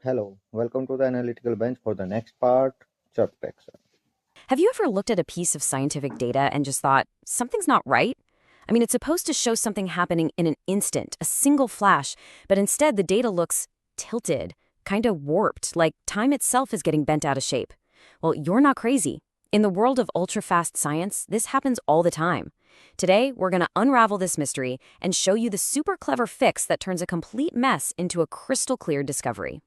Hello, welcome to the Analytical Bench for the next part, chirp-correction. Have you ever looked at a piece of scientific data and just thought, something's not right? I mean, it's supposed to show something happening in an instant, a single flash, but instead the data looks tilted, kind of warped, like time itself is getting bent out of shape. Well, you're not crazy. In the world of ultra-fast science, this happens all the time. Today, we're going to unravel this mystery and show you the super clever fix that turns a complete mess into a crystal clear discovery.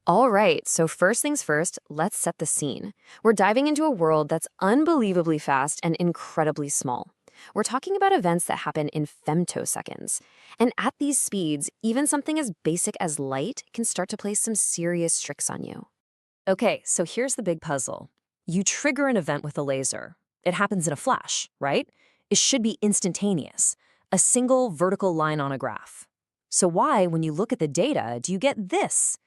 All right, so first things first, let's set the scene. We're diving into a world that's unbelievably fast and incredibly small. We're talking about events that happen in femtoseconds. And at these speeds, even something as basic as light can start to play some serious tricks on you. Okay, so here's the big puzzle. You trigger an event with a laser. It happens in a flash, right? It should be instantaneous, a single vertical line on a graph. So why, when you look at the data, do you get this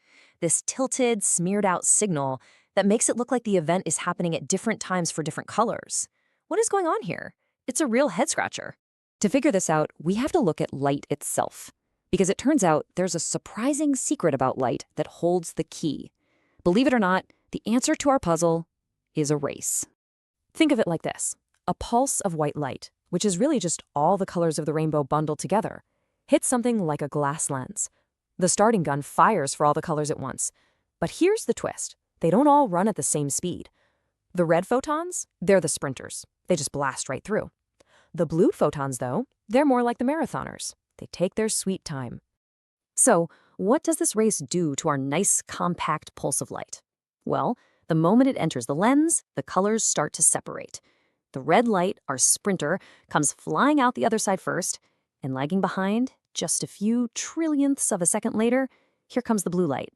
tilted, smeared-out signal that makes it look like the event is happening at different times for different colors? What is going on here? It's a real head-scratcher. To figure this out, we have to look at light itself, because it turns out there's a surprising secret about light that holds the key. Believe it or not, the answer to our puzzle is a race. Think of it like this. A pulse of white light, which is really just all the colors of the rainbow bundled together, hits something like a glass lens. The starting gun fires for all the colors at once. But here's the twist. They don't all run at the same speed. The red photons, they're the sprinters. They just blast right through. The blue photons, though, they're more like the marathoners. They take their sweet time. So, what does this race do to our nice, compact pulse of light? Well, the moment it enters the lens, the colors start to separate. The red light, our sprinter, comes flying out the other side first, and lagging behind, just a few trillionths of a second later, here comes the blue light.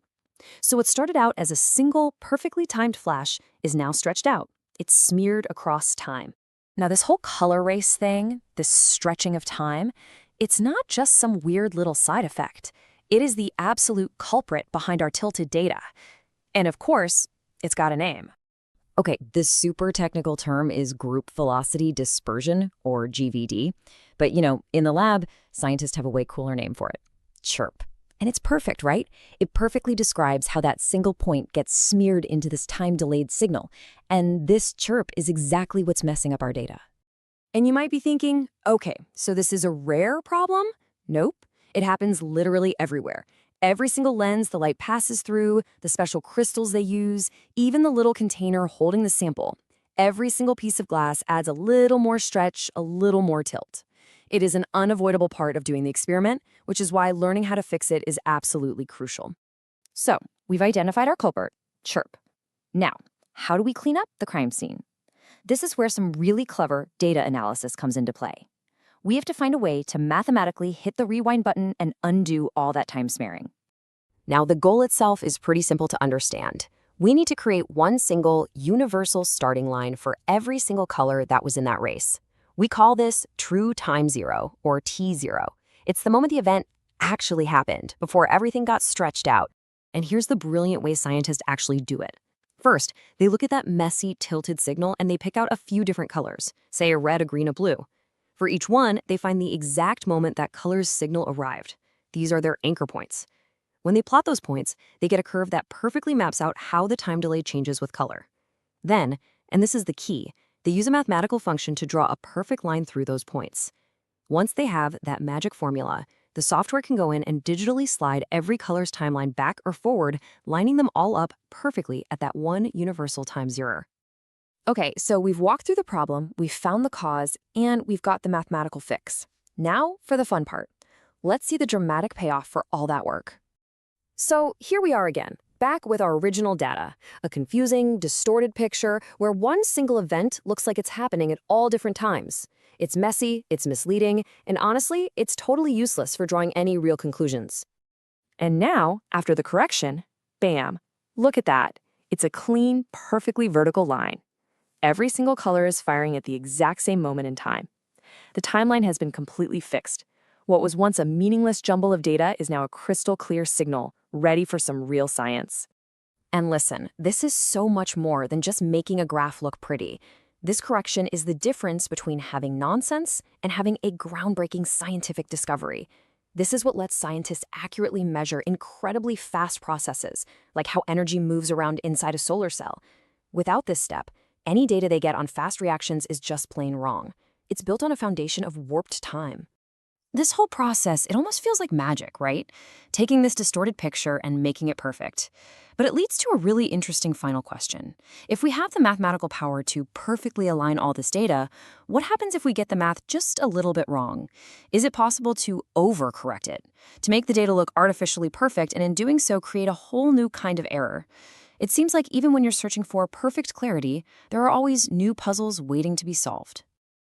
So what started out as a single, perfectly timed flash is now stretched out. It's smeared across time. Now, this whole color race thing, this stretching of time, it's not just some weird little side effect. It is the absolute culprit behind our tilted data. And of course, it's got a name. Okay, this super technical term is group velocity dispersion, or GVD. But, in the lab, scientists have a way cooler name for it. Chirp. And it's perfect, right? It perfectly describes how that single point gets smeared into this time-delayed signal. And this chirp is exactly what's messing up our data. And you might be thinking, okay, so this is a rare problem? Nope. It happens literally everywhere. Every single lens the light passes through, the special crystals they use, even the little container holding the sample. Every single piece of glass adds a little more stretch, a little more tilt. It is an unavoidable part of doing the experiment, which is why learning how to fix it is absolutely crucial. So, we've identified our culprit, chirp. Now, how do we clean up the crime scene? This is where some really clever data analysis comes into play. We have to find a way to mathematically hit the rewind button and undo all that time smearing. Now, the goal itself is pretty simple to understand. We need to create one single universal starting line for every single color that was in that race. We call this true time zero, or T0. It's the moment the event actually happened, before everything got stretched out. And here's the brilliant way scientists actually do it. First, they look at that messy, tilted signal and they pick out a few different colors, say a red, a green, a blue. For each one, they find the exact moment that color's signal arrived. These are their anchor points. When they plot those points, they get a curve that perfectly maps out how the time delay changes with color. Then, and this is the key, they use a mathematical function to draw a perfect line through those points. Once they have that magic formula, the software can go in and digitally slide every color's timeline back or forward, lining them all up perfectly at that one universal time zero. Okay, so we've walked through the problem, we've found the cause, and we've got the mathematical fix. Now for the fun part. Let's see the dramatic payoff for all that work. So here we are again, back with our original data, a confusing, distorted picture where one single event looks like it's happening at all different times. It's messy, it's misleading, and honestly, it's totally useless for drawing any real conclusions. And now, after the correction, bam, look at that. It's a clean, perfectly vertical line. Every single color is firing at the exact same moment in time. The timeline has been completely fixed. What was once a meaningless jumble of data is now a crystal clear signal, ready for some real science. And listen, this is so much more than just making a graph look pretty. This correction is the difference between having nonsense and having a groundbreaking scientific discovery. This is what lets scientists accurately measure incredibly fast processes, like how energy moves around inside a solar cell. Without this step, any data they get on fast reactions is just plain wrong. It's built on a foundation of warped time. This whole process, it almost feels like magic, right? Taking this distorted picture and making it perfect. But it leads to a really interesting final question. If we have the mathematical power to perfectly align all this data, what happens if we get the math just a little bit wrong? Is it possible to overcorrect it, to make the data look artificially perfect and in doing so create a whole new kind of error? It seems like even when you're searching for perfect clarity, there are always new puzzles waiting to be solved.